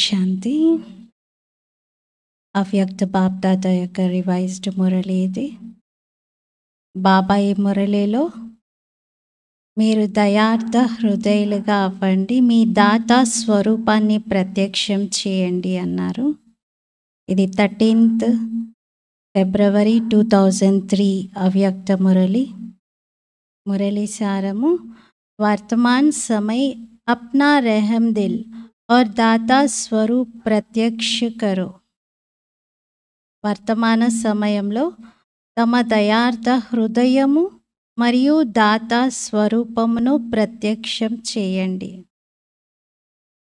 శాంతి. అవ్యక్త బాప్దాదా యొక్క రివైజ్డ్ మురళి ఇది. బాబా ఈ మురళిలో మీరు దయార్థ హృదయులుగా అవ్వండి, మీ దాత స్వరూపాన్ని ప్రత్యక్షం చేయండి అన్నారు. ఇది 13th ఫిబ్రవరి 2003 అవ్యక్త మురళి. మురళి సారము: వర్తమాన్ సమయ अपना रहम दिल और दाता స్వరూప్ ప్రత్యక్ష కరో. వర్తమాన సమయంలో తమ దయార్థ హృదయము మరియు దాత స్వరూపమును ప్రత్యక్షం చేయండి.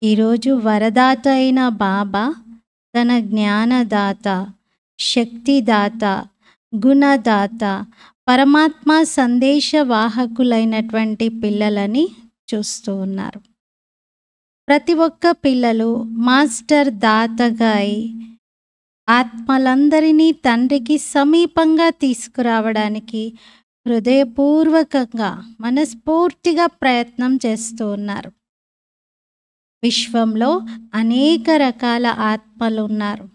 ఈరోజు వరదాత అయిన బాబా తన జ్ఞానదాత, శక్తిదాత, గుణదాత, పరమాత్మ సందేశవాహకులైనటువంటి పిల్లలని చూస్తూ ఉన్నారు. ప్రతి ఒక్క పిల్లలు మాస్టర్ దాతగా అయి ఆత్మలందరినీ తండ్రికి సమీపంగా తీసుకురావడానికి హృదయపూర్వకంగా మనస్ఫూర్తిగా ప్రయత్నం చేస్తూ ఉన్నారు. విశ్వంలో అనేక రకాల ఆత్మలు ఉన్నారు.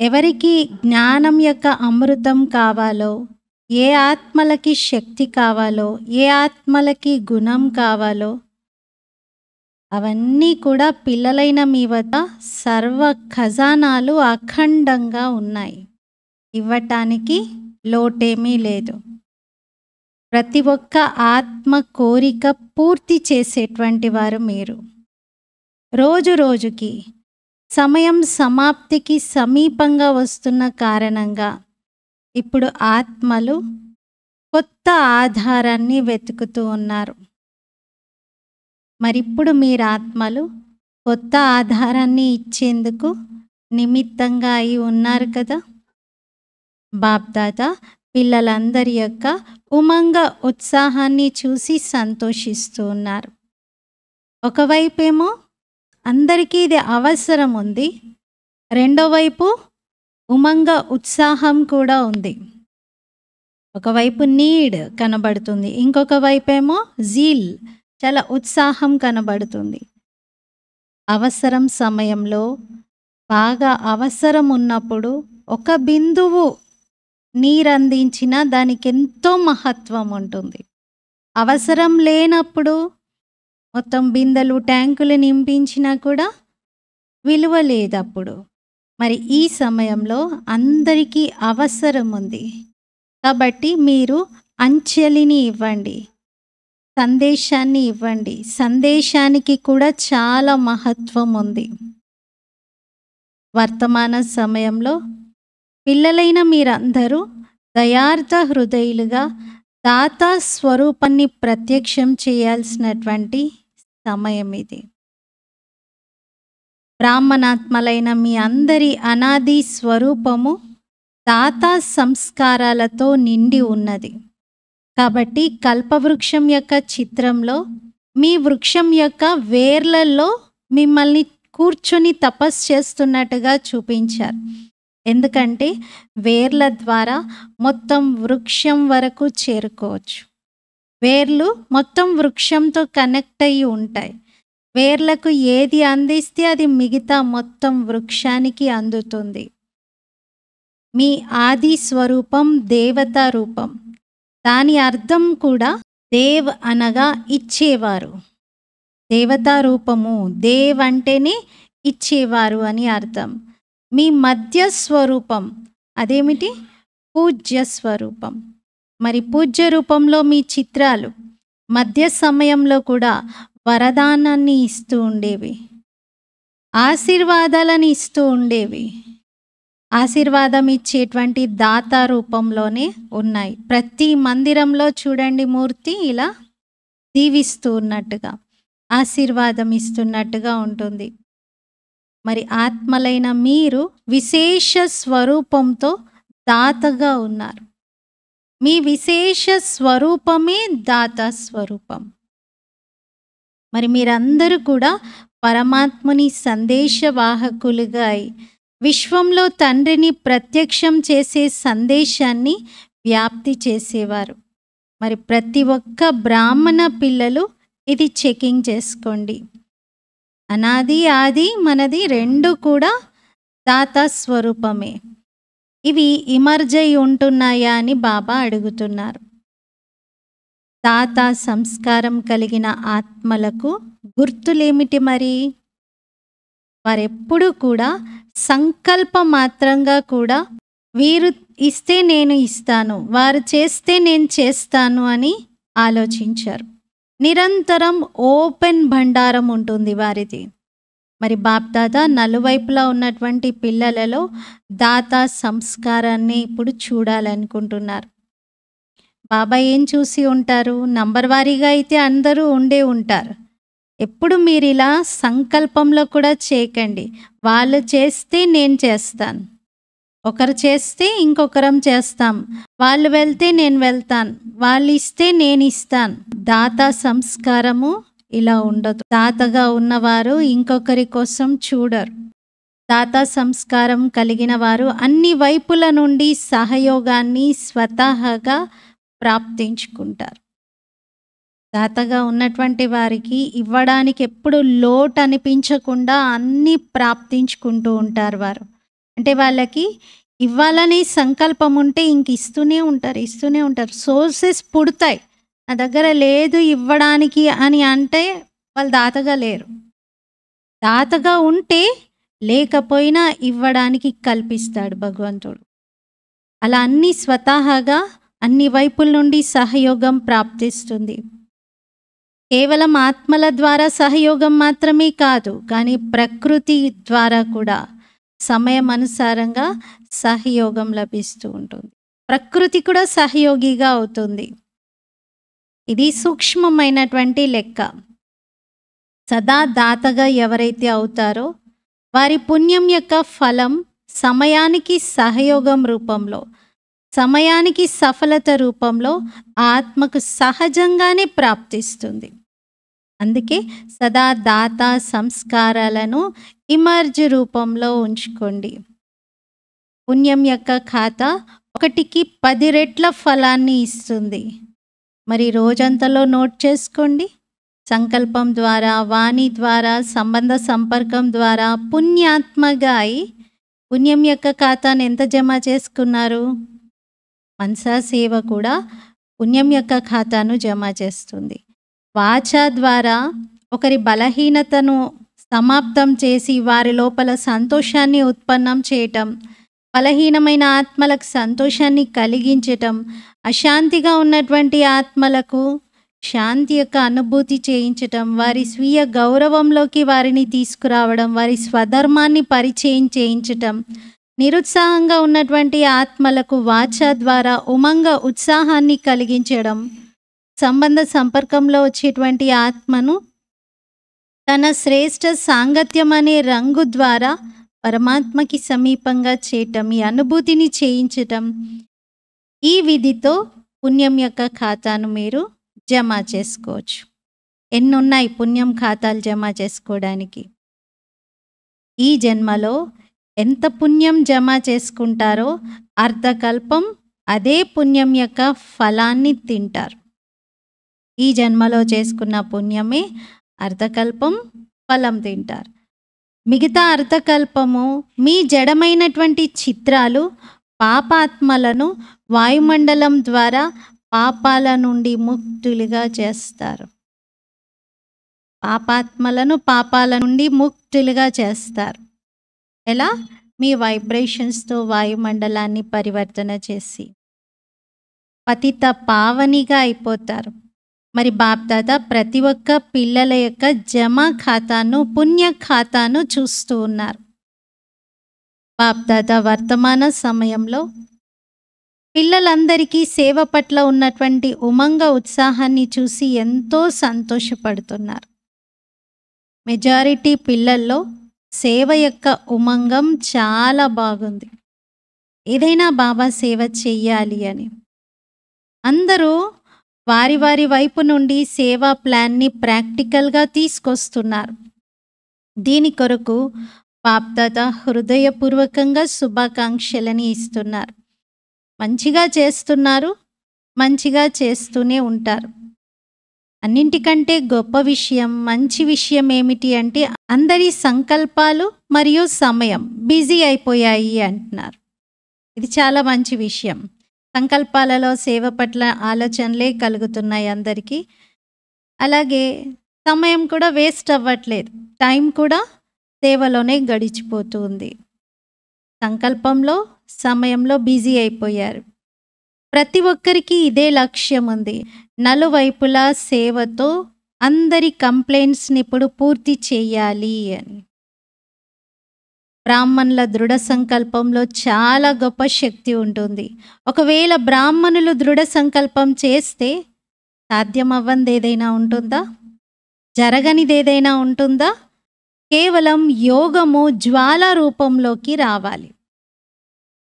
ఎవరికి జ్ఞానం యొక్క అమృతం కావాలో, ఏ ఆత్మలకి శక్తి కావాలో, ఏ ఆత్మలకి గుణం కావాలో అవన్నీ కూడా పిల్లలైన మీ వద్ద సర్వ ఖజానాలు అఖండంగా ఉన్నాయి. ఇవ్వటానికి లోటేమీ లేదు. ప్రతి ఒక్క ఆత్మ కోరిక పూర్తి చేసేటువంటి వారు మీరు. రోజు రోజుకి సమయం సమాప్తికి సమీపంగా వస్తున్న కారణంగా ఇప్పుడు ఆత్మలు కొత్త ఆధారాన్ని వెతుకుతూ ఉన్నారు. మరిప్పుడు మీరు ఆత్మలు కొత్త ఆధారాన్ని ఇచ్చేందుకు నిమిత్తంగా అయి ఉన్నారు కదా. బాప్దాదా పిల్లలందరి యొక్క ఉమంగ ఉత్సాహాన్ని చూసి సంతోషిస్తూ ఉన్నారు. ఒకవైపేమో అందరికీ ఇది అవసరం ఉంది, రెండో వైపు ఉమంగ ఉత్సాహం కూడా ఉంది. ఒకవైపు నీడ్ కనబడుతుంది, ఇంకొక వైపేమో జీల్ చాలా ఉత్సాహం కనబడుతుంది. అవసరం సమయంలో బాగా అవసరం ఉన్నప్పుడు ఒక బిందువు నీరందించినా దానికి ఎంతో మహత్వం ఉంటుంది. అవసరం లేనప్పుడు మొత్తం బిందెలు ట్యాంకులు నింపించినా కూడా విలువ లేదు. అప్పుడు మరి ఈ సమయంలో అందరికీ అవసరం ఉంది కాబట్టి మీరు అంచెలిని ఇవ్వండి, సందేశాన్ని ఇవ్వండి. సందేశానికి కూడా చాలా మహత్వం ఉంది. వర్తమాన సమయంలో పిల్లలైన మీరందరూ దయార్థ హృదయులుగా దాత స్వరూపాన్ని ప్రత్యక్షం చేయాల్సినటువంటి సమయం ఇది. బ్రాహ్మణాత్మలైన మీ అందరి అనాది స్వరూపము దాత సంస్కారాలతో నిండి ఉన్నది. కాబట్టి కల్పవృక్షం యొక్క చిత్రంలో మీ వృక్షం యొక్క వేర్లలో మిమ్మల్ని కూర్చొని తపస్సు చేస్తున్నట్టుగా చూపించారు. ఎందుకంటే వేర్ల ద్వారా మొత్తం వృక్షం వరకు చేరుకోవచ్చు. వేర్లు మొత్తం వృక్షంతో కనెక్ట్ అయ్యి ఉంటాయి. వేర్లకు ఏది అందిస్తే అది మిగతా మొత్తం వృక్షానికి అందుతుంది. మీ ఆది స్వరూపం దేవతా రూపం. దాని అర్థం కూడా దేవ్ అనగా ఇచ్చేవారు. దేవతా రూపము, దేవ్ అంటేనే ఇచ్చేవారు అని అర్థం. మీ మధ్య స్వరూపం అదేమిటి? పూజ్య స్వరూపం. మరి పూజ్య రూపంలో మీ చిత్రాలు మధ్య సమయంలో కూడా వరదానాన్ని ఇస్తూ ఉండేవి, ఆశీర్వాదాలను ఇస్తూ ఉండేవి. ఆశీర్వాదం ఇచ్చేటువంటి దాత రూపంలోనే ఉన్నాయి. ప్రతి మందిరంలో చూడండి మూర్తి ఇలా దీవిస్తూ ఉన్నట్టుగా, ఆశీర్వాదం ఇస్తున్నట్టుగా ఉంటుంది. మరి ఆత్మలైన మీరు విశేష స్వరూపంతో దాతగా ఉన్నారు. మీ విశేష స్వరూపమే దాత స్వరూపం. మరి మీరందరూ కూడా పరమాత్ముని సందేశవాహకులుగా అయి విశ్వంలో తండ్రిని ప్రత్యక్షం చేసే సందేశాన్ని వ్యాప్తి చేసేవారు. మరి ప్రతి ఒక్క బ్రాహ్మణ పిల్లలు ఇది చెకింగ్ చేసుకోండి. అనాది ఆది మనది రెండు కూడా దాత స్వరూపమే. ఇవి ఇమర్జ్ అయి ఉంటున్నాయా అని బాబా అడుగుతున్నారు. దాత సంస్కారం కలిగిన ఆత్మలకు గుర్తులేమిటి మరి? వారెప్పుడు కూడా సంకల్ప మాత్రంగా కూడా వీరు ఇస్తే నేను ఇస్తాను, వారు చేస్తే నేను చేస్తాను అని ఆలోచించారు. నిరంతరం ఓపెన్ భండారం ఉంటుంది వారిది. మరి బాప్దాదా నలువైపులా ఉన్నటువంటి పిల్లలలో దాత సంస్కారాన్ని ఇప్పుడు చూడాలనుకుంటున్నారు. బాబా ఏం చూసి ఉంటారు? నంబర్ వారీగా అయితే అందరూ ఉండే ఉంటారు. ఎప్పుడు మీరు ఇలా సంకల్పంలో కూడా చేయకండి, వాళ్ళు చేస్తే నేను చేస్తాను, ఒకరు చేస్తే ఇంకొకరం చేస్తాం, వాళ్ళు వెళ్తే నేను వెళ్తాను, వాళ్ళు ఇస్తే నేను ఇస్తాను. దాత సంస్కారము ఇలా ఉండదు. దాతగా ఉన్నవారు ఇంకొకరి కోసం చూడరు. దాత సంస్కారం కలిగిన వారు అన్ని వైపుల నుండి సహయోగాన్ని స్వతహాగా ప్రాప్తించుకుంటారు. దాతగా ఉన్నటువంటి వారికి ఇవ్వడానికి ఎప్పుడు లోటు అనిపించకుండా అన్నీ ప్రాప్తించుకుంటూ ఉంటారు వారు. అంటే వాళ్ళకి ఇవ్వాలని సంకల్పం ఉంటే ఇంక ఇస్తూనే ఉంటారు. సోర్సెస్ పుడతాయి. నా దగ్గర లేదు ఇవ్వడానికి అని అంటే వాళ్ళు దాతగా లేరు. దాతగా ఉంటే లేకపోయినా ఇవ్వడానికి కల్పిస్తాడు భగవంతుడు. అలా అన్ని స్వతహాగా అన్ని వైపుల నుండి సహయోగం ప్రాప్తిస్తుంది. కేవలం ఆత్మల ద్వారా సహయోగం మాత్రమే కాదు, కానీ ప్రకృతి ద్వారా కూడా సమయం అనుసారంగా సహయోగం లభిస్తూ ఉంటుంది. ప్రకృతి కూడా సహయోగిగా అవుతుంది. ఇది సూక్ష్మమైనటువంటి లెక్క. సదా దాతగా ఎవరైతే అవుతారో వారి పుణ్యం యొక్క ఫలం సమయానికి సహయోగం రూపంలో, సమయానికి సఫలత రూపంలో ఆత్మకు సహజంగానే ప్రాప్తిస్తుంది. అందుకే సదా దాత సంస్కారాలను ఇమర్జ్ రూపంలో ఉంచుకోండి. పుణ్యం యొక్క ఖాతా 1కి 10 రెట్ల ఫలాన్ని ఇస్తుంది. మరి రోజంతలో నోట్ చేసుకోండి. సంకల్పం ద్వారా, వాణి ద్వారా, సంబంధ సంపర్కం ద్వారా పుణ్యాత్మగా అయి పుణ్యం యొక్క ఖాతాను ఎంత జమ చేసుకున్నారు? మనసా సేవ కూడా పుణ్యం యొక్క ఖాతాను జమ చేస్తుంది. వాచ ద్వారా ఒకరి బలహీనతను సమాప్తం చేసి వారి లోపల సంతోషాన్ని ఉత్పన్నం చేయటం, బలహీనమైన ఆత్మలకు సంతోషాన్ని కలిగించటం, అశాంతిగా ఉన్నటువంటి ఆత్మలకు శాంతి యొక్క అనుభూతి చేయించటం, వారి స్వీయ గౌరవంలోకి వారిని తీసుకురావడం, వారి స్వధర్మాన్ని పరిచయం చేయించటం, నిరుత్సాహంగా ఉన్నటువంటి ఆత్మలకు వాచ ద్వారా ఉమంగ ఉత్సాహాన్ని కలిగించడం, సంబంధ సంపర్కంలో వచ్చేటువంటి ఆత్మను తన శ్రేష్ఠ సాంగత్యం అనే రంగు ద్వారా పరమాత్మకి సమీపంగా చేయటం, ఈ అనుభూతిని చేయించటం. ఈ విధితో పుణ్యం యొక్క ఖాతాను మీరు జమ చేసుకోవచ్చు. ఎన్నున్నాయి పుణ్యం ఖాతాలు జమ చేసుకోవడానికి? ఈ జన్మలో ఎంత పుణ్యం జమ చేసుకుంటారో అర్ధకల్పం అదే పుణ్యం యొక్క ఫలాన్ని తింటారు. ఈ జన్మలో చేసుకున్న పుణ్యమే అర్ధకల్పం ఫలం తింటారు. మిగతా అర్ధకల్పము మీ జడమైనటువంటి చిత్రాలు పాపాత్మలను వాయుమండలం ద్వారా పాపాల నుండి ముక్తులుగా చేస్తారు. పాపాత్మలను పాపాల నుండి ముక్తులుగా చేస్తారు. ఎలా? మీ వైబ్రేషన్స్తో వాయుమండలాన్ని పరివర్తన చేసి పతిత పావనిగా అయిపోతారు. మరి బాప్దాదా ప్రతి ఒక్క పిల్లల యొక్క జమ ఖాతాను, పుణ్య ఖాతాను చూస్తూ ఉన్నారు. బాప్దాదా వర్తమాన సమయంలో పిల్లలందరికీ సేవ పట్ల ఉన్నటువంటి ఉమంగ ఉత్సాహాన్ని చూసి ఎంతో సంతోషపడుతున్నారు. మెజారిటీ పిల్లల్లో సేవ యొక్క ఉమంగం చాలా బాగుంది. ఏదైనా బాబా సేవ చెయ్యాలి అని అందరూ వారి వారి వైపు నుండి సేవా ప్లాన్ని ప్రాక్టికల్గా తీసుకొస్తున్నారు. దీని కొరకు బాప్దాదా హృదయపూర్వకంగా శుభాకాంక్షలని ఇస్తున్నారు. మంచిగా చేస్తున్నారు, మంచిగా చేస్తూనే ఉంటారు. అన్నింటికంటే గొప్ప విషయం, మంచి విషయం ఏమిటి అంటే అందరి సంకల్పాలు మరియు సమయం బిజీ అయిపోయాయి అంటున్నారు. ఇది చాలా మంచి విషయం. సంకల్పాలలో సేవ పట్ల ఆలోచనలే కలుగుతున్నాయి అందరికీ. అలాగే సమయం కూడా వేస్ట్ అవ్వట్లేదు. టైం కూడా సేవలోనే గడిచిపోతూ ఉంది. సంకల్పంలో, సమయంలో బిజీ అయిపోయారు. ప్రతి ఒక్కరికి ఇదే లక్ష్యం ఉంది. నలువైపులా సేవతో అందరి కంప్లైంట్స్ని ఇప్పుడు పూర్తి చేయాలి అని. బ్రాహ్మణుల దృఢ సంకల్పంలో చాలా గొప్ప శక్తి ఉంటుంది. ఒకవేళ బ్రాహ్మణులు దృఢ సంకల్పం చేస్తే సాధ్యమవ్వంది ఏదైనా ఉంటుందా? జరగనిది ఏదైనా ఉంటుందా? కేవలం యోగము జ్వాల రూపంలోకి రావాలి.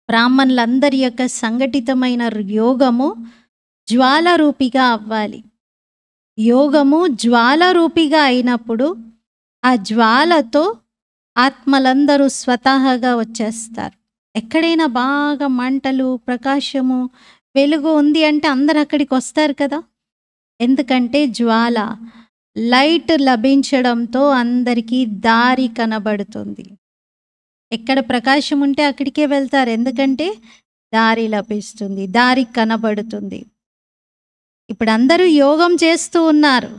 బ్రాహ్మణులందరి యొక్క సంఘటితమైన యోగము జ్వాల రూపిగా అవ్వాలి. యోగము జ్వాల రూపిగా అయినప్పుడు ఆ జ్వాలతో ఆత్మలందరూ స్వతహాగా వచ్చేస్తారు. ఎక్కడైనా బాగా మంటలు, ప్రకాశము, వెలుగు ఉంది అంటే అందరు అక్కడికి వస్తారు కదా. ఎందుకంటే జ్వాల, లైట్ లభించడంతో అందరికీ దారి కనబడుతుంది. ఎక్కడ ప్రకాశం ఉంటే అక్కడికే వెళ్తారు. ఎందుకంటే దారి లభిస్తుంది, దారి కనబడుతుంది. ఇప్పుడు అందరూ యోగం చేస్తూ ఉన్నారు,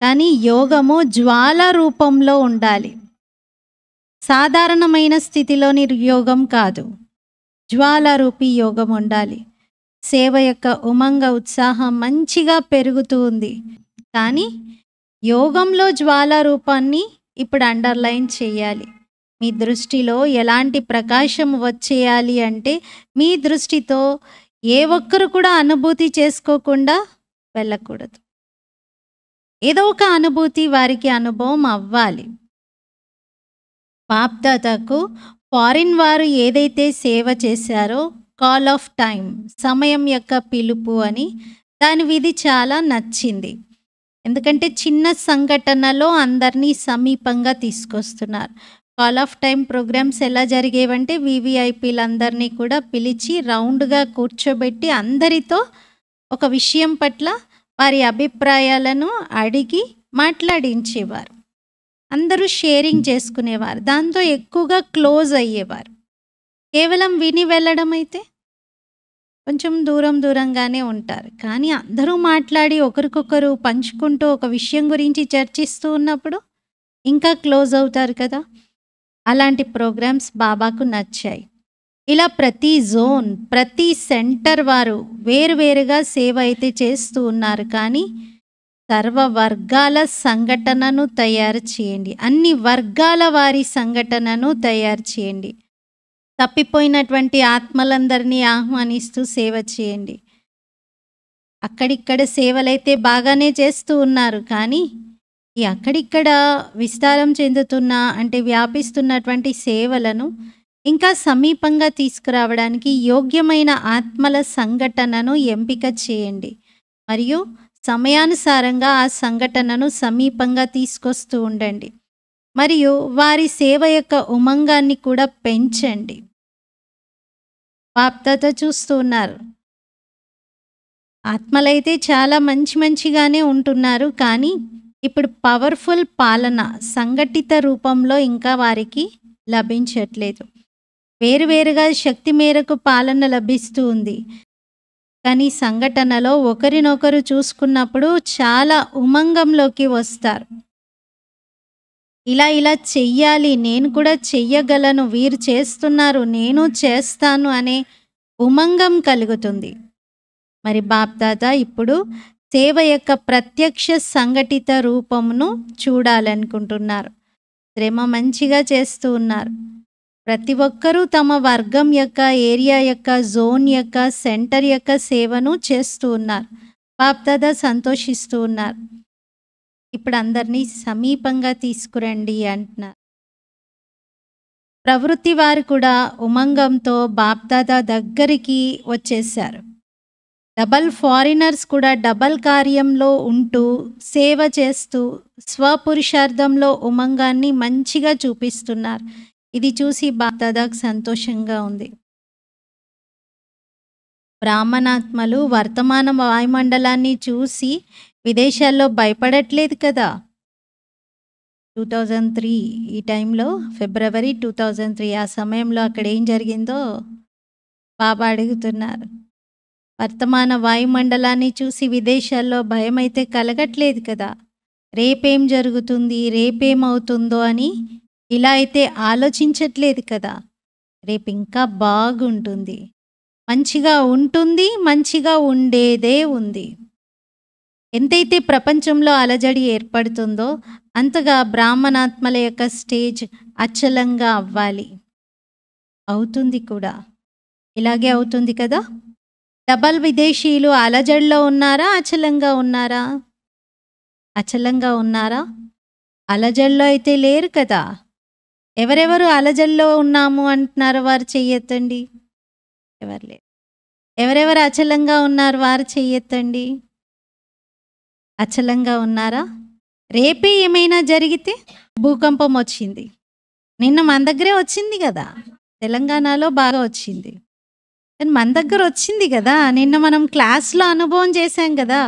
కానీ యోగము జ్వాల రూపంలో ఉండాలి. సాధారణమైన స్థితిలోని యోగం కాదు, జ్వాలారూపి యోగం ఉండాలి. సేవ యొక్క ఉమంగ ఉత్సాహం మంచిగా పెరుగుతూ ఉంది, కానీ యోగంలో జ్వాల రూపాన్ని ఇప్పుడు అండర్లైన్ చేయాలి. మీ దృష్టిలో ఎలాంటి ప్రకాశం వచ్చేయాలి అంటే మీ దృష్టితో ఏ ఒక్కరు కూడా అనుభూతి చేసుకోకుండా వెళ్ళకూడదు. ఏదో ఒక అనుభూతి వారికి అనుభవం అవ్వాలి. బాప్దాదాకు ఫారిన్ వారు ఏదైతే సేవ చేశారో కాల్ ఆఫ్ టైం, సమయం యొక్క పిలుపు అని, దాని విధి చాలా నచ్చింది. ఎందుకంటే చిన్న సంఘటనలో అందరినీ సమీపంగా తీసుకొస్తున్నారు. కాల్ ఆఫ్ టైం ప్రోగ్రామ్స్ ఎలా జరిగేవంటే వివిఐపీలందరినీ కూడా పిలిచి రౌండ్గా కూర్చోబెట్టి అందరితో ఒక విషయం పట్ల వారి అభిప్రాయాలను అడిగి మాట్లాడించేవారు. అందరూ షేరింగ్ చేసుకునేవారు. దాంతో ఎక్కువగా క్లోజ్ అయ్యేవారు. కేవలం విని వెళ్ళడం అయితే కొంచెం దూరంగానే ఉంటారు. కానీ అందరూ మాట్లాడి ఒకరికొకరు పంచుకుంటూ ఒక విషయం గురించి చర్చిస్తూ ఉన్నప్పుడు ఇంకా క్లోజ్ అవుతారు కదా. అలాంటి ప్రోగ్రామ్స్ బాబాకు నచ్చాయి. ఇలా ప్రతి జోన్, ప్రతి సెంటర్ వారు వేరువేరుగా సేవ అయితే చేస్తూ ఉన్నారు, కానీ సర్వ వర్గాల సంఘటనను తయారు చేయండి. అన్ని వర్గాల వారి సంఘటనను తయారు చేయండి. తప్పిపోయినటువంటి ఆత్మలందరినీ ఆహ్వానిస్తూ సేవ చేయండి. అక్కడిక్కడ సేవలైతే బాగానే చేస్తూ ఉన్నారు, కానీ ఈ అక్కడిక్కడ విస్తారం చెందుతున్న అంటే వ్యాపిస్తున్నటువంటి సేవలను ఇంకా సమీపంగా తీసుకురావడానికి యోగ్యమైన ఆత్మల సంఘటనను ఎంపిక చేయండి. మరియు సమయానుసారంగా ఆ సంఘటనను సమీపంగా తీసుకొస్తూ ఉండండి. మరియు వారి సేవ యొక్క ఉమంగాన్ని కూడా పెంచండి. బాప్దాదా చూస్తూ ఉన్నారు, ఆత్మలైతే చాలా మంచిగానే ఉంటున్నారు, కానీ ఇప్పుడు పవర్ఫుల్ పాలన సంఘటిత రూపంలో ఇంకా వారికి లభించట్లేదు. వేరువేరుగా శక్తి మేరకు పాలన లభిస్తూ ఉంది, కానీ సంఘటనలో ఒకరినొకరు చూసుకున్నప్పుడు చాలా ఉమంగంలోకి వస్తారు. ఇలా చెయ్యాలి, నేను కూడా చెయ్యగలను, వీరు చేస్తున్నారు నేను చేస్తాను అనే ఉమంగం కలుగుతుంది. మరి బాప్దాదా ఇప్పుడు సేవ యొక్క ప్రత్యక్ష సంఘటిత రూపమును చూడాలనుకుంటున్నారు. శ్రమ మంచిగా చేస్తూ ఉన్నారు. ప్రతి ఒక్కరూ తమ వర్గం యొక్క, ఏరియా యొక్క, జోన్ యొక్క, సెంటర్ యొక్క సేవను చేస్తూ ఉన్నారు. బాప్దాదా సంతోషిస్తూ ఉన్నారు. ఇప్పుడు అందరినీ సమీపంగా తీసుకురండి అంటున్నారు. ప్రవృత్తి వారు కూడా ఉమంగంతో బాప్దాదా దగ్గరికి వచ్చేసారు. డబల్ ఫారినర్స్ కూడా డబల్ కార్యంలో ఉంటూ సేవ చేస్తూ స్వపురుషార్థంలో ఉమంగాన్ని మంచిగా చూపిస్తున్నారు. ఇది చూసి బాప్దాదాకు సంతోషంగా ఉంది. బ్రాహ్మణాత్మలు వర్తమాన వాయుమండలాన్ని చూసి విదేశాల్లో భయపడట్లేదు కదా! 2003 ఈ టైంలో ఫిబ్రవరి 2003 ఆ సమయంలో అక్కడ ఏం జరిగిందో బాబా అడుగుతున్నారు. వర్తమాన వాయుమండలాన్ని చూసి విదేశాల్లో భయమైతే కలగట్లేదు కదా! రేపేం జరుగుతుంది, రేపేమవుతుందో అని ఇలా అయితే ఆలోచించట్లేదు కదా! రేపు ఇంకా బాగుంటుంది. మంచిగా ఉంటుంది, మంచిగా ఉండేదే ఉంది. ఎంతైతే ప్రపంచంలో అలజడి ఏర్పడుతుందో అంతగా బ్రాహ్మణాత్మల యొక్క స్టేజ్ అచలంగా అవ్వాలి. అవుతుంది కూడా. ఇలాగే అవుతుంది కదా! డబల్ విదేశీయులు అలజడిలో ఉన్నారా, అచలంగా ఉన్నారా? అచలంగా ఉన్నారా? అలజడిలో అయితే లేరు కదా! ఎవరెవరు అలజడిలో ఉన్నాము అంటున్నారో వారు చెయ్యెత్తండి. ఎవరు లేరు. ఎవరెవరు అచలంగా ఉన్నారు వారు చెయ్యెత్తండి. అచలంగా ఉన్నారా? రేపే ఏమైనా జరిగితే భూకంపం వచ్చింది. నిన్న మన దగ్గరే వచ్చింది కదా! తెలంగాణలో బాగా వచ్చింది. కానీ మన దగ్గర వచ్చింది కదా! నిన్న మనం క్లాస్‌లో అనుభవం చేశాం కదా!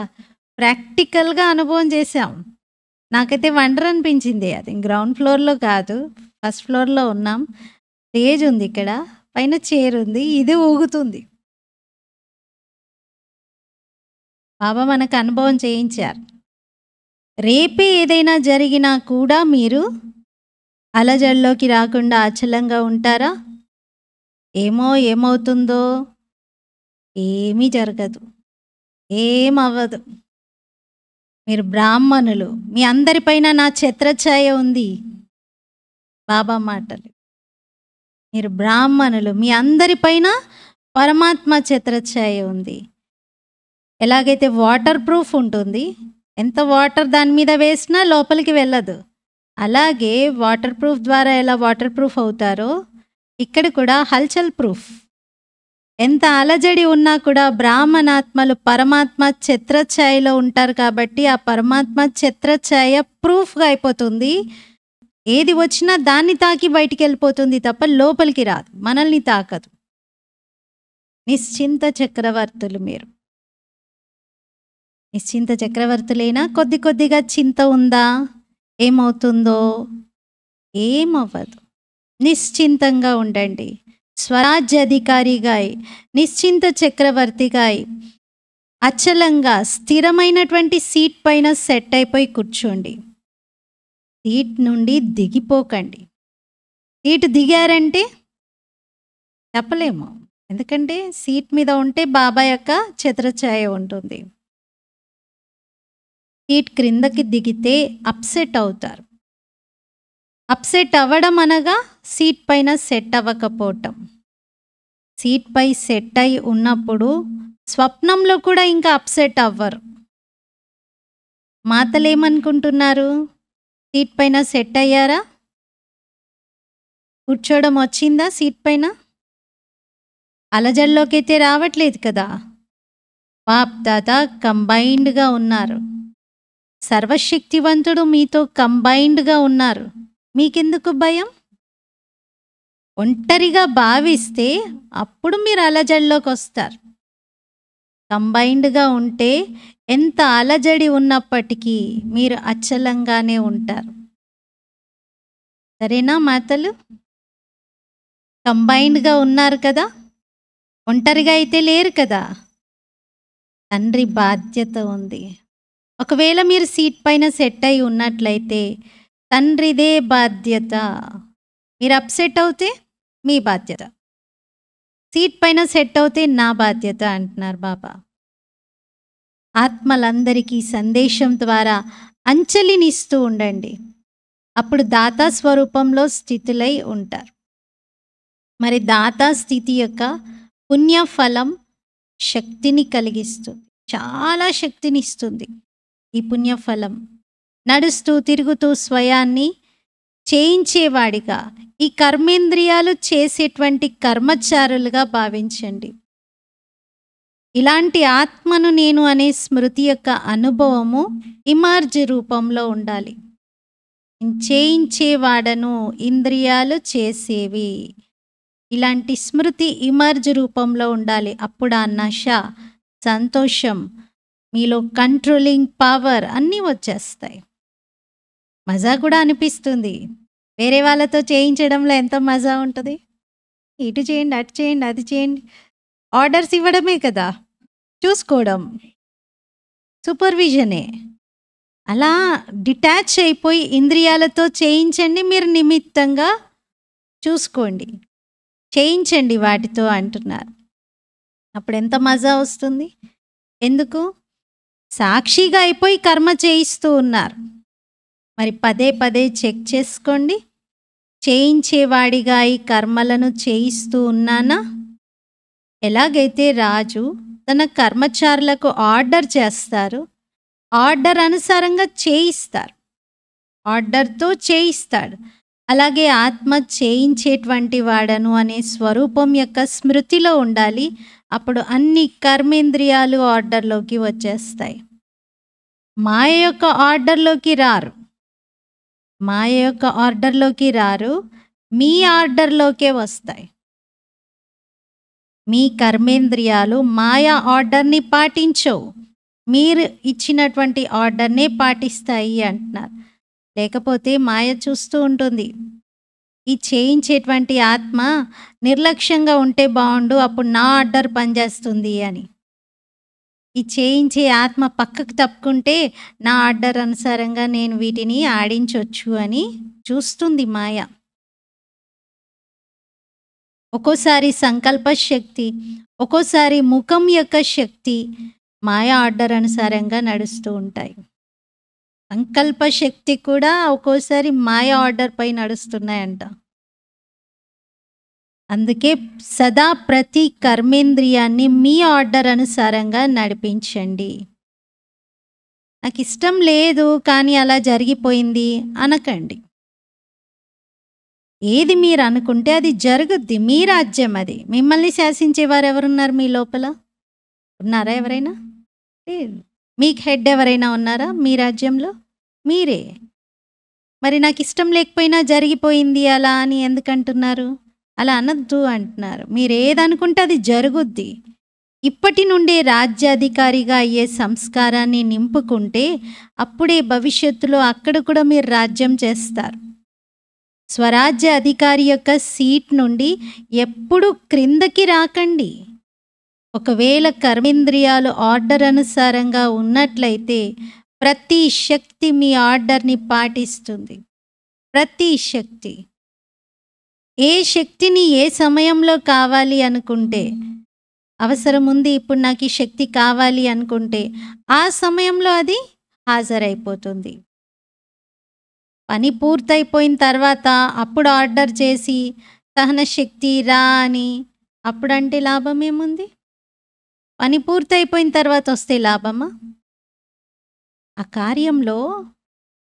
ప్రాక్టికల్‌గా అనుభవం చేశాం. నాకైతే వండర్ అనిపించింది. అది గ్రౌండ్ ఫ్లోర్‌లో కాదు, ఫస్ట్ ఫ్లోర్‌లో ఉన్నాం. స్టేజ్ ఉంది ఇక్కడ. పైన చైర్ ఉంది. ఇది ఊగుతుంది. బాబా మనకు అనుభవం చేయించారు. రేపే ఏదైనా జరిగినా కూడా మీరు అలజడిలోకి రాకుండా అచలంగా ఉంటారా? ఏమవుతుందో ఏమీ జరగదు. ఏమవ్వదు. మీరు బ్రాహ్మణులు. మీ అందరిపైన నా ఛత్రఛాయ ఉంది. బాబా మాటలు. మీరు బ్రాహ్మణులు. మీ అందరిపైన పరమాత్మ ఛత్రఛాయ ఉంది. ఎలాగైతే వాటర్ ప్రూఫ్ ఉంటుంది, ఎంత వాటర్ దాని మీద వేసినా లోపలికి వెళ్ళదు. అలాగే వాటర్ ప్రూఫ్ ద్వారా ఎలా వాటర్ ప్రూఫ్ అవుతారో ఇక్కడ కూడా హల్చల్ ప్రూఫ్. ఎంత అలజడి ఉన్నా కూడా బ్రాహ్మణాత్మలు పరమాత్మ ఛత్రఛాయలో ఉంటారు కాబట్టి ఆ పరమాత్మ ఛత్రఛాయ ప్రూఫ్గా అయిపోతుంది. ఏది వచ్చినా దాన్ని తాకి బయటికి వెళ్ళిపోతుంది తప్ప లోపలికి రాదు, మనల్ని తాకదు. నిశ్చింత చక్రవర్తులు మీరు. నిశ్చింత చక్రవర్తులైనా కొద్ది కొద్దిగా చింత ఉందా? ఏమవుతుందో ఏమవ్వదు. నిశ్చింతంగా ఉండండి. స్వరాజ్యాధికారిగా నిశ్చింత చక్రవర్తిగా అచలంగా స్థిరమైనటువంటి సీట్ పైన సెట్ అయిపోయి కూర్చోండి. సీట్ నుండి దిగిపోకండి. సీట్ దిగారంటే చెప్పలేము. ఎందుకంటే సీట్ మీద ఉంటే బాబా యొక్క ఛత్రఛాయ ఉంటుంది. సీట్ క్రిందకి దిగితే అప్సెట్ అవుతారు. అప్సెట్ అవ్వడం అనగా సీట్ పైన సెట్ అవ్వకపోవటం. సీట్ పై సెట్ అయి ఉన్నప్పుడు స్వప్నంలో కూడా ఇంకా అప్సెట్ అవ్వరు. మాతలేమనుకుంటున్నారు? సీట్ పైన సెట్ అయ్యారా? కూర్చోవడం వచ్చిందా సీట్ పైన? అలజడిలోకి అయితే రావట్లేదు కదా. బాప్ దాదా కంబైన్డ్గా ఉన్నారు. సర్వశక్తివంతుడు మీతో కంబైన్డ్గా ఉన్నారు. మీకెందుకు భయం? ఒంటరిగా భావిస్తే అప్పుడు మీరు అలజడిలోకి వస్తారు. కంబైన్డ్గా ఉంటే ఎంత అలజడి ఉన్నప్పటికీ మీరు అచలంగానే ఉంటారు. సరేనా మాతలు? కంబైన్డ్గా ఉన్నారు కదా, ఒంటరిగా అయితే లేరు కదా. తండ్రి బాధ్యత ఉంది. ఒకవేళ మీరు సీట్ పైన సెట్ అయి ఉన్నట్లయితే తండ్రిదే బాధ్యత. మీరు అప్సెట్ అవుతే మీ బాధ్యత. సీట్ పైన సెట్ అవుతే నా బాధ్యత అంటున్నారు బాబా. ఆత్మలందరికీ సందేశం ద్వారా అంచలినిస్తూ ఉండండి. అప్పుడు దాతా స్వరూపంలో స్థితులై ఉంటారు. మరి దాతా స్థితి యొక్క పుణ్యఫలం శక్తిని కలిగిస్తుంది. చాలా శక్తినిస్తుంది ఈ పుణ్యఫలం. నడుస్తూ తిరుగుతూ స్వయాన్ని చేయించేవాడిగా ఈ కర్మేంద్రియాలు చేసేటువంటి కర్మచారులుగా భావించండి. ఇలాంటి ఆత్మను నేను అనే స్మృతి యొక్క అనుభవము ఇమర్జ్ రూపంలో ఉండాలి. చేయించేవాడను, ఇంద్రియాలు చేసేవి. ఇలాంటి స్మృతి ఇమర్జ్ రూపంలో ఉండాలి. అప్పుడు ఆ నశ, సంతోషం మీలో కంట్రోలింగ్ పవర్ అన్నీ వచ్చేస్తాయి. మజా కూడా అనిపిస్తుంది. వేరే వాళ్ళతో చేయించడంలో ఎంత మజా ఉంటది. ఇటు చేయండి, అటు చేయండి, అది చేయండి. ఆర్డర్స్ ఇవ్వడమే కదా! చూసుకోవడం. సూపర్విజనే. అలా డిటాచ్ అయిపోయి ఇంద్రియాలతో చేయించండి, మీరు నిమిత్తంగా చూసుకోండి. చేయించండి వాటితో అంటున్నారు. అప్పుడు ఎంత మజా వస్తుంది. ఎందుకు? సాక్షిగా అయిపోయి కర్మ చేయిస్తూ ఉన్నారు. మరి పదే పదే చెక్ చేసుకోండి. చేయించేవాడిగా ఈ కర్మలను చేయిస్తూ ఉన్నానా? ఎలాగైతే రాజు తన కర్మచారులకు ఆర్డర్ చేస్తారు, ఆర్డర్ అనుసారంగా చేయిస్తారు, ఆర్డర్తో చేయిస్తాడు. అలాగే ఆత్మ చేయించేటువంటి వాడను అనే స్వరూపం యొక్క స్మృతిలో ఉండాలి. అప్పుడు అన్ని కర్మేంద్రియాలు ఆర్డర్లోకి వచ్చేస్తాయి. మాయ యొక్క ఆర్డర్లోకి రారు. మాయ యొక్క ఆర్డర్లోకి రారు, మీ ఆర్డర్లోకే వస్తాయి. మీ కర్మేంద్రియాలు మాయా ఆర్డర్ని పాటించవు, మీరు ఇచ్చినటువంటి ఆర్డర్నే పాటిస్తాయి అంటున్నారు. లేకపోతే మాయ చూస్తూ ఉంటుంది, ఈ చేయించేటువంటి ఆత్మ నిర్లక్ష్యంగా ఉంటే బాగుండు, అప్పుడు నా ఆర్డర్ పనిచేస్తుంది అని. ఈ చేయించే ఆత్మ పక్కకు తప్పుకుంటే నా ఆర్డర్ అనుసారంగా నేను వీటిని ఆడించవచ్చు అని చూస్తుంది మాయ. ఒక్కోసారి సంకల్ప శక్తి, ఒక్కోసారి ముఖం యొక్క శక్తి మాయా ఆర్డర్ అనుసారంగా నడుస్తూ ఉంటాయి. సంకల్ప శక్తి కూడా ఒక్కోసారి మాయా ఆర్డర్ పై నడుస్తున్నాయంట. అందుకే సదా ప్రతి కర్మేంద్రియాన్ని మీ ఆర్డర్ అనుసారంగా నడిపించండి. నాకు ఇష్టం లేదు కానీ అలా జరిగిపోయింది అనకండి. ఏది మీరు అనుకుంటే అది జరుగుద్ది. మీ రాజ్యం అది. మిమ్మల్ని శాసించేవారు ఎవరున్నారు మీ లోపల? ఉన్నారా ఎవరైనా? లేదు. మీకు హెడ్ ఎవరైనా ఉన్నారా మీ రాజ్యంలో? మీరే. మరి నాకు ఇష్టం లేకపోయినా జరిగిపోయింది అలా అని ఎందుకంటున్నారు? అలా అనద్దు అంటున్నారు. మీరు ఏదనుకుంటే అది జరుగుద్ది. ఇప్పటి నుండే రాజ్యాధికారిగా అయ్యే సంస్కారాన్ని నింపుకుంటే అప్పుడే భవిష్యత్తులో అక్కడ కూడా మీరు రాజ్యం చేస్తారు. స్వరాజ్య అధికారి యొక్క సీట్ నుండి ఎప్పుడు క్రిందకి రాకండి. ఒకవేళ కర్మేంద్రియాలు ఆర్డర్ అనుసారంగా ఉన్నట్లయితే ప్రతి శక్తి మీ ఆర్డర్ని పాటిస్తుంది. ప్రతి శక్తి. ఏ శక్తిని ఏ సమయంలో కావాలి అనుకుంటే, అవసరం ఉంది ఇప్పుడు నాకు ఈ శక్తి కావాలి అనుకుంటే ఆ సమయంలో అది హాజరైపోతుంది. పని పూర్తయిపోయిన తర్వాత అప్పుడు ఆర్డర్ చేసి సహన శక్తి రా అని అప్పుడంటే లాభం ఏముంది? పని పూర్తయిపోయిన తర్వాత వస్తే లాభమా? ఆ కార్యంలో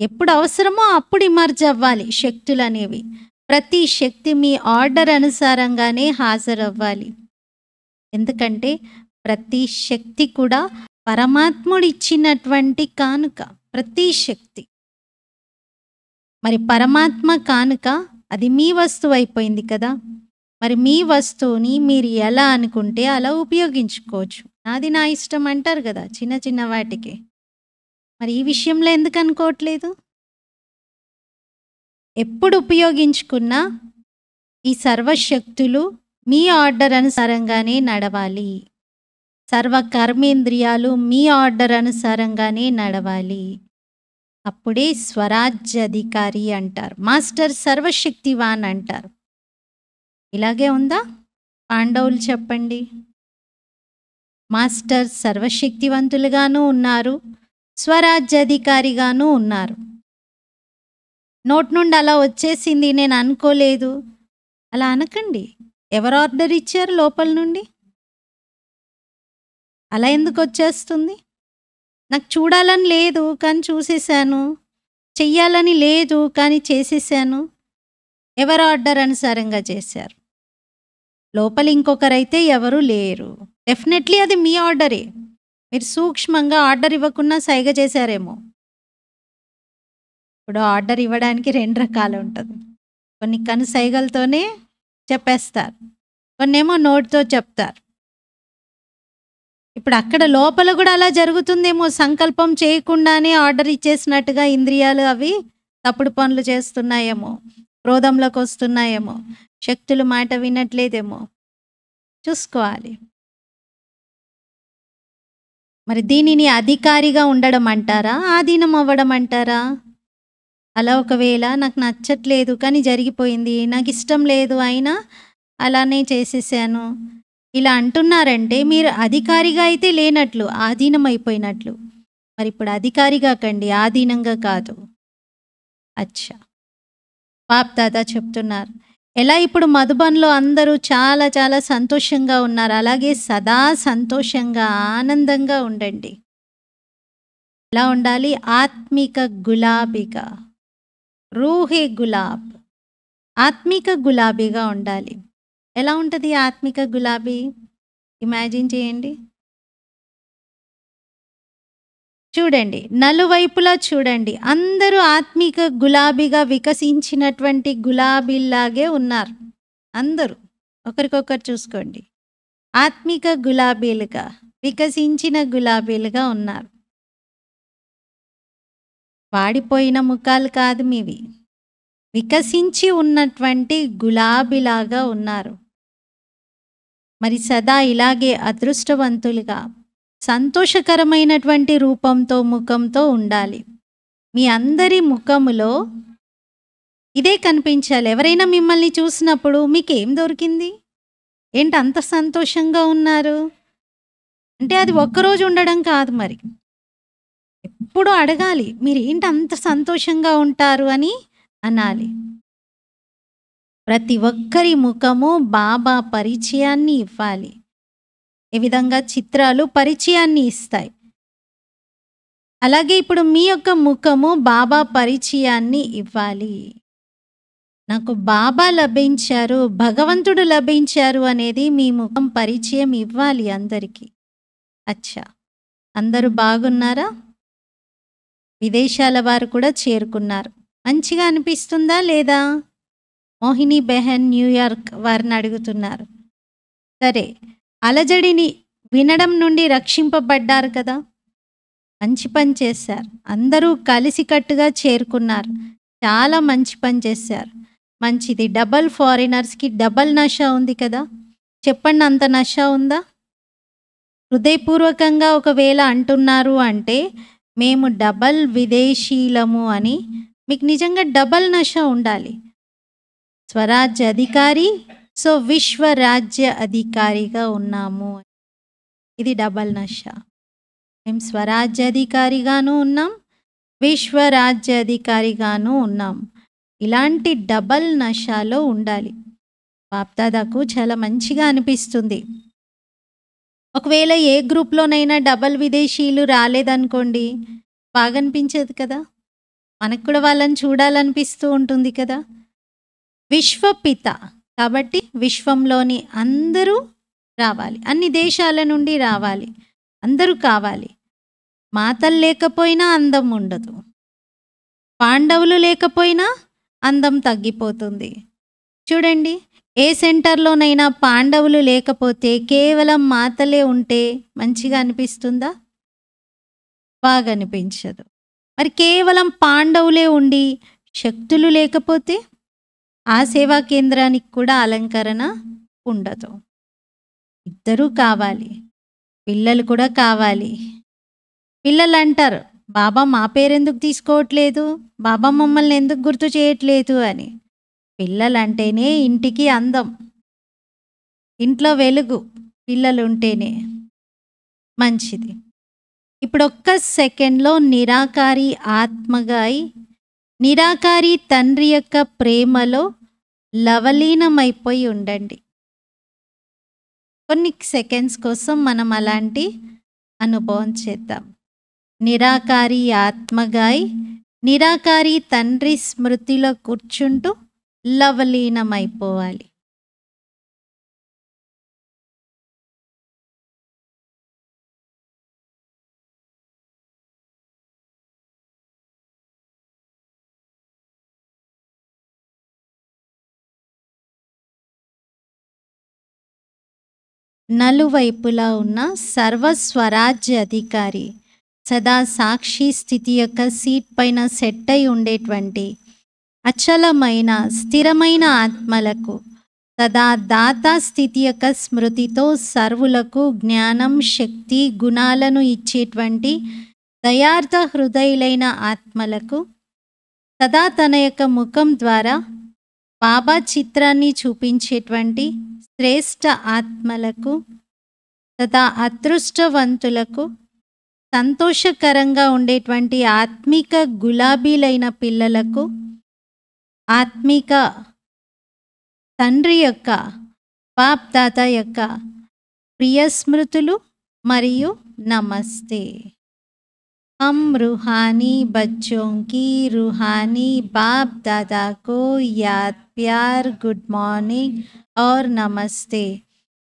ఎప్పుడు అవసరమో అప్పుడు ఇమర్జ్ అవ్వాలి శక్తులు అనేవి. ప్రతి శక్తి మీ ఆర్డర్ అనుసారంగానే హాజరవ్వాలి. ఎందుకంటే ప్రతి శక్తి కూడా పరమాత్ముడు ఇచ్చినటువంటి కానుక. ప్రతి శక్తి. మరి పరమాత్మ కానుక అది మీ వస్తువు అయిపోయింది కదా. మరి మీ వస్తువుని మీరు ఎలా అనుకుంటే అలా ఉపయోగించుకోవచ్చు. నాది నా ఇష్టం అంటారు కదా చిన్న చిన్న వాటికి. మరి ఈ విషయంలో ఎందుకు అనుకోవట్లేదు? ఎప్పుడు ఉపయోగించుకున్నా ఈ సర్వశక్తులు మీ ఆర్డర్ అనుసారంగానే నడవాలి. సర్వ కర్మేంద్రియాలు మీ ఆర్డర్ అనుసారంగానే నడవాలి. అప్పుడే స్వరాజ్యాధికారి అంటారు. మాస్టర్ సర్వశక్తివాన్ అంటారు. ఇలాగే ఉందా? పాండవులు చెప్పండి. మాస్టర్ సర్వశక్తివంతులుగాను ఉన్నారు, స్వరాజ్యాధికారిగాను ఉన్నారు. నోట్ నుండి అలా వచ్చేసింది, నేను అనుకోలేదు అలా అనకండి. ఎవరు ఆర్డర్ ఇచ్చారు లోపల నుండి? అలా ఎందుకు వచ్చేస్తుంది? నాకు చూడాలని లేదు కానీ చూసేశాను, చెయ్యాలని లేదు కానీ చేసేసాను. ఎవరు ఆర్డర్ అనుసారంగా చేశారు? లోపల ఇంకొకరైతే ఎవరు లేరు. డెఫినెట్లీ అది మీ ఆర్డరే. మీరు సూక్ష్మంగా ఆర్డర్ ఇవ్వకుండా సైగ చేశారేమో. ఇప్పుడు ఆర్డర్ ఇవ్వడానికి 2 రకాలు ఉంటుంది. కొన్ని ఇప్పుడు అక్కడ లోపల కూడా అలా జరుగుతుందేమో, సంకల్పం చేయకుండానే ఆర్డర్ ఇచ్చేసినట్టుగా ఇంద్రియాలు అవి తప్పుడు పనులు చేస్తున్నాయేమో, క్రోధంలోకి వస్తున్నాయేమో, శక్తులు మాట వినట్లేదేమో చూసుకోవాలి. మరి దీనిని అధికారిగా ఉండడం అంటారా, ఆధీనం అవ్వడం అంటారా? అలా ఒకవేళ నాకు నచ్చట్లేదు కానీ జరిగిపోయింది, నాకు ఇష్టం లేదు అయినా అలానే చేసేసాను, ఇలా అంటున్నారంటే మీరు అధికారిగా అయితే లేనట్లు, ఆధీనం అయిపోయినట్లు. మరి ఇప్పుడు అధికారిగా కండి, ఆధీనంగా కాదు. అచ్చా, బాప్ దాదా చెప్తున్నారు ఎలా ఇప్పుడు మధుబన్లో అందరూ చాలా చాలా సంతోషంగా ఉన్నారు, అలాగే సదా సంతోషంగా ఆనందంగా ఉండండి. ఎలా ఉండాలి? ఆత్మిక గులాబీగా, రూహే గులాబ్, ఆత్మిక గులాబీగా ఉండాలి. ఎలా ఉంటుంది ఆత్మిక గులాబీ? ఇమాజిన్ చేయండి. చూడండి, నలువైపులా చూడండి, అందరూ ఆత్మిక గులాబీగా వికసించినటువంటి గులాబీలాగే ఉన్నారు. అందరూ ఒకరికొకరు చూసుకోండి, ఆత్మిక గులాబీలుగా వికసించిన గులాబీలుగా ఉన్నారు. వాడిపోయిన ముఖాలు కాదు మీవి, వికసించి ఉన్నటువంటి గులాబీలాగా ఉన్నారు. మరి సదా ఇలాగే అదృష్టవంతులుగా సంతోషకరమైనటువంటి రూపంతో, ముఖంతో ఉండాలి. మీ అందరి ముఖములో ఇదే కనిపించాలి. ఎవరైనా మిమ్మల్ని చూసినప్పుడు మీకేం దొరికింది, ఏంటి అంత సంతోషంగా ఉన్నారు అంటే అది ఒక్కరోజు ఉండడం కాదు, మరి ఎప్పుడు అడగాలి, మీరు ఏంటి అంత సంతోషంగా ఉంటారు అని అనాలి. ప్రతి ఒక్కరి ముఖము బాబా పరిచయాన్ని ఇవ్వాలి. ఏ విధంగా చిత్రాలు పరిచయాన్ని ఇస్తాయి, అలాగే ఇప్పుడు మీ యొక్క ముఖము బాబా పరిచయాన్ని ఇవ్వాలి. నాకు బాబా లభించారు, భగవంతుడు లభించారు అనేది మీ ముఖం పరిచయం ఇవ్వాలి అందరికీ. అచ్చా, అందరూ బాగున్నారా? విదేశాల వారు కూడా చేరుకున్నారు. మంచిగా అనిపిస్తుందా లేదా? మోహిని బెహన్ న్యూయార్క్ వారిని అడుగుతున్నారు. సరే, అలజడిని వినడం నుండి రక్షింపబడ్డారు కదా, మంచి పని చేశారు. అందరూ కలిసికట్టుగా చేరుకున్నారు, చాలా మంచి పని చేశారు. మంచిది. డబల్ ఫారినర్స్కి డబల్ నష ఉంది కదా, చెప్పండి, అంత నష ఉందా? హృదయపూర్వకంగా ఒకవేళ అంటున్నారు అంటే మేము డబల్ విదేశీలము అని, మీకు నిజంగా డబల్ నష ఉండాలి. స్వరాజ్య అధికారి, సో విశ్వరాజ్య అధికారిగా ఉన్నాము, ఇది డబల్ నష. మేము స్వరాజ్యాధికారిగాను ఉన్నాం, విశ్వరాజ్యాధికారిగాను ఉన్నాం. ఇలాంటి డబల్ నషాలో ఉండాలి. బాప్దాదాకు చాలా మంచిగా అనిపిస్తుంది. ఒకవేళ ఏ గ్రూప్లోనైనా డబల్ విదేశీయులు రాలేదనుకోండి, బాగా అనిపించదు కదా, మనకు కూడా వాళ్ళని చూడాలనిపిస్తూ ఉంటుంది కదా. విశ్వపిత కాబట్టి విశ్వంలోని అందరూ రావాలి, అన్ని దేశాల నుండి రావాలి, అందరూ కావాలి. మాతలు లేకపోయినా అందం ఉండదు, పాండవులు లేకపోయినా అందం తగ్గిపోతుంది. చూడండి, ఏ సెంటర్లోనైనా పాండవులు లేకపోతే కేవలం మాతలే ఉంటే మంచిగా అనిపిస్తుందా? బాగా అనిపించదు. మరి కేవలం పాండవులే ఉండి శక్తులు లేకపోతే ఆ సేవా కేంద్రానికి కూడా అలంకరణ ఉండదు. ఇద్దరూ కావాలి, పిల్లలు కూడా కావాలి. పిల్లలు అంటారు, బాబా మా పేరెందుకు తీసుకోవట్లేదు, బాబా మమ్మల్ని ఎందుకు గుర్తు చేయట్లేదు అని. పిల్లలంటేనే ఇంటికి అందం, ఇంట్లో వెలుగు, పిల్లలు ఉంటేనే మంచిది. ఇప్పుడు ఒక్క సెకండ్లో నిరాకారి ఆత్మగా అయి నిరాకారి తండ్రి యొక్క ప్రేమలో లవలీనమైపోయి ఉండండి. కొన్ని సెకండ్స్ కోసం మనం అలాంటి అనుభవం చేద్దాం. నిరాకారి ఆత్మగా అయి నిరాకారి తండ్రి స్మృతిలో కూర్చుంటూ లవలీనమైపోవాలి. నలువైపులా ఉన్న సర్వస్వరాజ్య అధికారి, సదా సాక్షి స్థితి యొక్క సీట్ పైన సెట్ అయి ఉండేటువంటి అచలమైన స్థిరమైన ఆత్మలకు, సదా దాతా స్థితి యొక్క స్మృతితో సర్వులకు జ్ఞానం, శక్తి, గుణాలను ఇచ్చేటువంటి దయార్థ హృదయులైన ఆత్మలకు, సదా తన యొక్క ముఖం ద్వారా బాబా చిత్రాన్ని చూపించేటువంటి శ్రేష్ఠ ఆత్మలకు, సదా అదృష్టవంతులకు, సంతోషకరంగా ఉండేటువంటి ఆత్మిక గులాబీలైన పిల్లలకు, ఆత్మిక తండ్రి యొక్క బాప్ దాదా యొక్క ప్రియ స్మృతులు మరియు నమస్తే. हम रूहानी बच्चों की रूहानी बाप दादा को याद, प्यार, गुड मॉर्निंग और नमस्ते.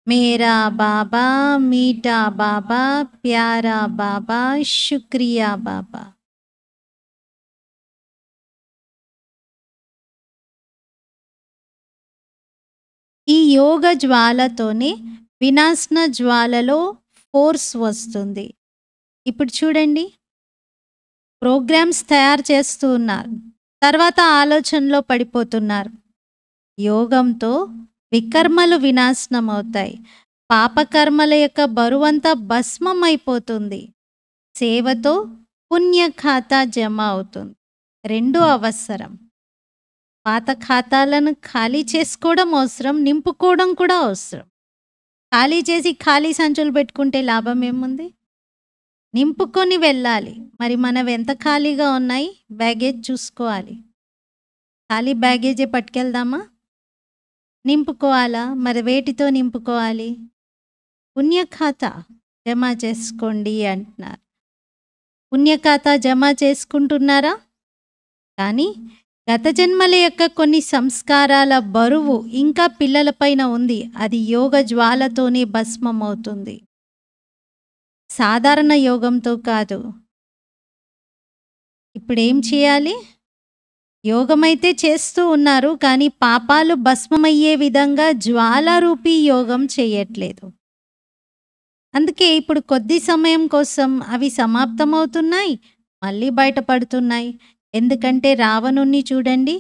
मेरा बाबा, मीठा बाबा, प्यारा बाबा, शुक्रिया बाबा. ఈ యోగ జ్వాలతోనే వినాశన జ్వాలలో ఫోర్స్ వస్తుంది. ఇప్పుడు చూడండి, ప్రోగ్రామ్స్ తయారు చేస్తూ ఉన్నారు, తర్వాత ఆలోచనలో పడిపోతున్నారు. యోగంతో వికర్మలు వినాశనం అవుతాయి, పాపకర్మల యొక్క బరువంతా భస్మం అయిపోతుంది. సేవతో పుణ్య ఖాతా జమ అవుతుంది. రెండూ అవసరం. పాత ఖాతాలను ఖాళీ చేసుకోవడం అవసరం, నింపుకోవడం కూడా అవసరం. ఖాళీ చేసి ఖాళీ సంచులు పెట్టుకుంటే లాభం ఏముంది? నింపుకొని వెళ్ళాలి. మరి మనవి ఎంత ఖాళీగా ఉన్నాయి? బ్యాగేజ్ చూసుకోవాలి. ఖాళీ బ్యాగేజే పట్టుకెళ్దామా? నింపుకోవాలా? మరి వేటితో నింపుకోవాలి? పుణ్యఖాతా జమ చేసుకోండి అంటున్నారు. పుణ్యఖాతా జమ చేసుకుంటున్నారా? కానీ గత జన్మల యొక్క కొన్ని సంస్కారాల బరువు ఇంకా పిల్లలపైన ఉంది. అది యోగ జ్వాలతోనే భస్మం అవుతుంది, సాధారణ యోగంతో కాదు. ఇప్పుడు ఏం చేయాలి? యోగమైతే చేస్తూ ఉన్నారు, కానీ పాపాలు భస్మమయ్యే విధంగా జ్వాలారూపీ యోగం చేయట్లేదు. అందుకే ఇప్పుడు కొద్ది సమయం కోసం అవి సమాప్తమవుతున్నాయి, మళ్ళీ బయటపడుతున్నాయి. ఎందుకంటే రావణుణ్ణి చూడండి,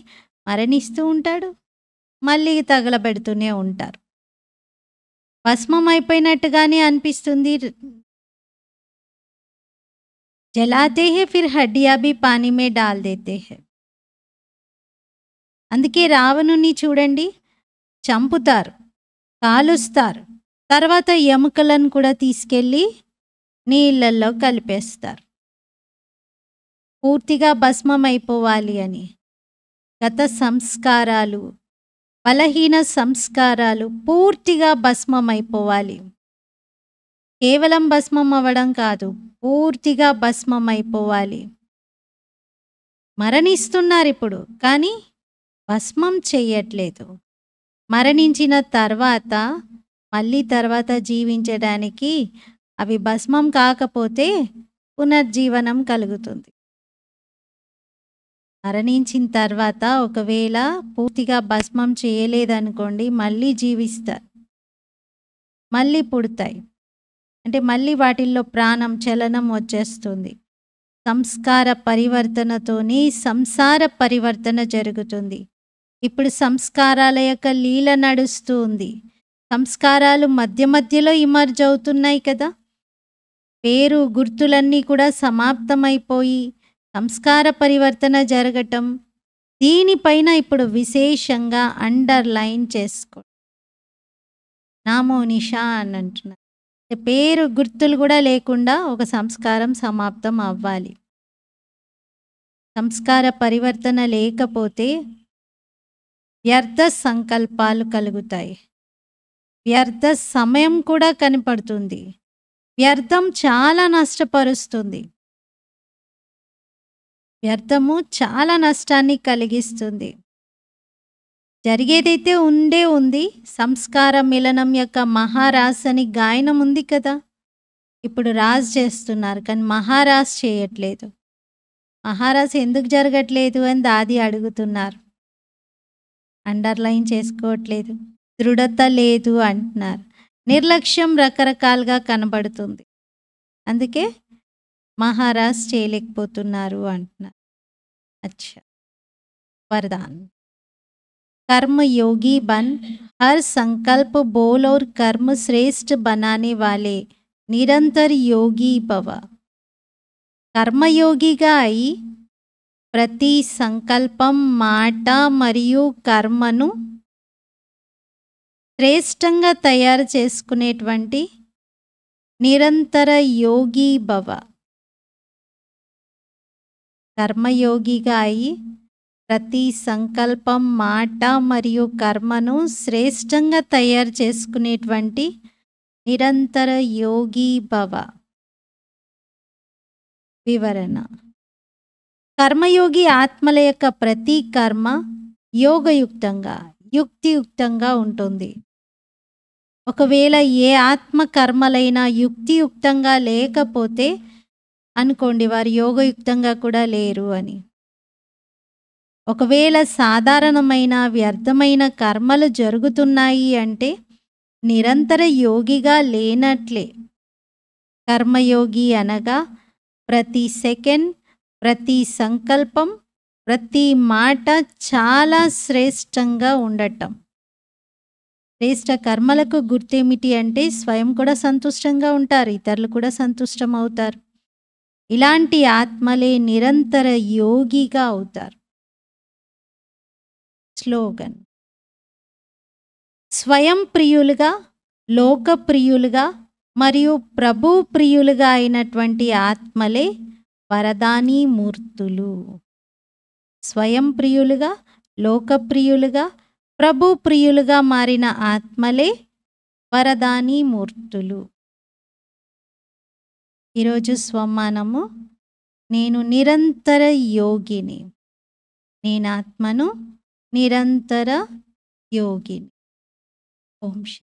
మరణిస్తూ ఉంటాడు, మళ్ళీ తగలబెడుతూనే ఉంటారు. భస్మం అయిపోయినట్టుగానే అనిపిస్తుంది. जलाते हैं फिर हड्डियां भी पानी में डाल देते हैं. అందుకే రావణుని చూడండి, చంపుతారు, కాలుస్తారు, తర్వాత ఎముకలను కూడా తీసుకెళ్ళి నీళ్ళల్లో కలిపేస్తారు, పూర్తిగా భస్మం అయిపోవాలి అని. గత సంస్కారాలు, బలహీన సంస్కారాలు పూర్తిగా భస్మం అయిపోవాలి. కేవలం భస్మం అవ్వడం కాదు, పూర్తిగా భస్మం అయిపోవాలి. మరణిస్తున్నారు ఇప్పుడు, కానీ భస్మం చెయ్యట్లేదు. మరణించిన తర్వాత మళ్ళీ తర్వాత జీవించడానికి అవి భస్మం కాకపోతే పునర్జీవనం కలుగుతుంది. మరణించిన తర్వాత ఒకవేళ పూర్తిగా భస్మం చేయలేదనుకోండి, మళ్ళీ జీవిస్తారు, మళ్ళీ పుడతాయి. అంటే మళ్ళీ వాటిల్లో ప్రాణం, చలనం వచ్చేస్తుంది. సంస్కార పరివర్తనతోనే సంసార పరివర్తన జరుగుతుంది. ఇప్పుడు సంస్కారాల యొక్క లీల నడుస్తూ ఉంది. సంస్కారాలు మధ్య మధ్యలో ఇమర్జ్ అవుతున్నాయి కదా. పేరు గుర్తులన్నీ కూడా సమాప్తమైపోయి సంస్కార పరివర్తన జరగటం, దీనిపైన ఇప్పుడు విశేషంగా అండర్లైన్ చేసుకో. నామో నిషా అని అంటున్నారు. పేరు గుర్తులు కూడా లేకుండా ఒక సంస్కారం సమాప్తం అవ్వాలి. సంస్కార పరివర్తన లేకపోతే వ్యర్థ సంకల్పాలు కలుగుతాయి, వ్యర్థ సమయం కూడా కనపడుతుంది. వ్యర్థం చాలా నష్టపరుస్తుంది, వ్యర్థము చాలా నష్టాన్ని కలిగిస్తుంది. జరిగేదైతే ఉంది. సంస్కార మిలనం యొక్క మహారాజ్ అని గాయనం ఉంది కదా. ఇప్పుడు రాజ్ చేస్తున్నారు, కానీ మహారాజ్ చేయట్లేదు. మహారాజ్ ఎందుకు జరగట్లేదు అని దాది అడుగుతున్నారు. అండర్లైన్ చేసుకోవట్లేదు, దృఢత లేదు అంటున్నారు. నిర్లక్ష్యం రకరకాలుగా కనబడుతుంది. అందుకే మహారాజ్ చేయలేకపోతున్నారు అంటున్నారు. అచ్చా, वरदान कर्म योगी बन हर संकल्प बोल और कर्म श्रेष्ठ बनाने वाले నిరంతర యోగి భవ. కర్మయోగిగా అయి ప్రతి సంకల్పం, మాట మరియు కర్మను శ్రేష్టంగా తయారు చేసుకునేటువంటి నిరంతర యోగి భవ. కర్మయోగిగా అయి ప్రతి సంకల్పం, మాట మరియు కర్మను శ్రేష్టంగా తయారు చేసుకునేటువంటి నిరంతర యోగి భవ. వివరణ: కర్మయోగి ఆత్మల యొక్క ప్రతి కర్మ యోగయుక్తంగా, యుక్తియుక్తంగా ఉంటుంది. ఒకవేళ ఏ ఆత్మ కర్మలైనా యుక్తియుక్తంగా లేకపోతే అనుకోండి, వారు యోగయుక్తంగా కూడా లేరు అని. ఒకవేళ సాధారణమైన వ్యర్థమైన కర్మలు జరుగుతున్నాయి అంటే నిరంతర యోగిగా లేనట్లే. కర్మయోగి అనగా ప్రతి సెకండ్, ప్రతి సంకల్పం, ప్రతి మాట చాలా శ్రేష్టంగా ఉండటం. శ్రేష్ట కర్మలకు గుర్తేమిటి అంటే స్వయం కూడా సంతుష్టంగా ఉంటారు, ఇతరులు కూడా సంతుష్టం అవుతారు. ఇలాంటి ఆత్మలే నిరంతర యోగిగా అవుతారు. స్లోగన్: స్వయం ప్రియులుగా, లోకప్రియులుగా మరియు ప్రభు ప్రియులుగా అయినటువంటి ఆత్మలే వరదాని మూర్తులు. స్వయం ప్రియులుగా, లోకప్రియులుగా, ప్రభు ప్రియులుగా మారిన ఆత్మలే వరదాని మూర్తులు. ఈరోజు స్వమానము: నేను నిరంతర యోగిని. నేను ఆత్మను, నిరంతర యోగిని. ఓం శాంతి.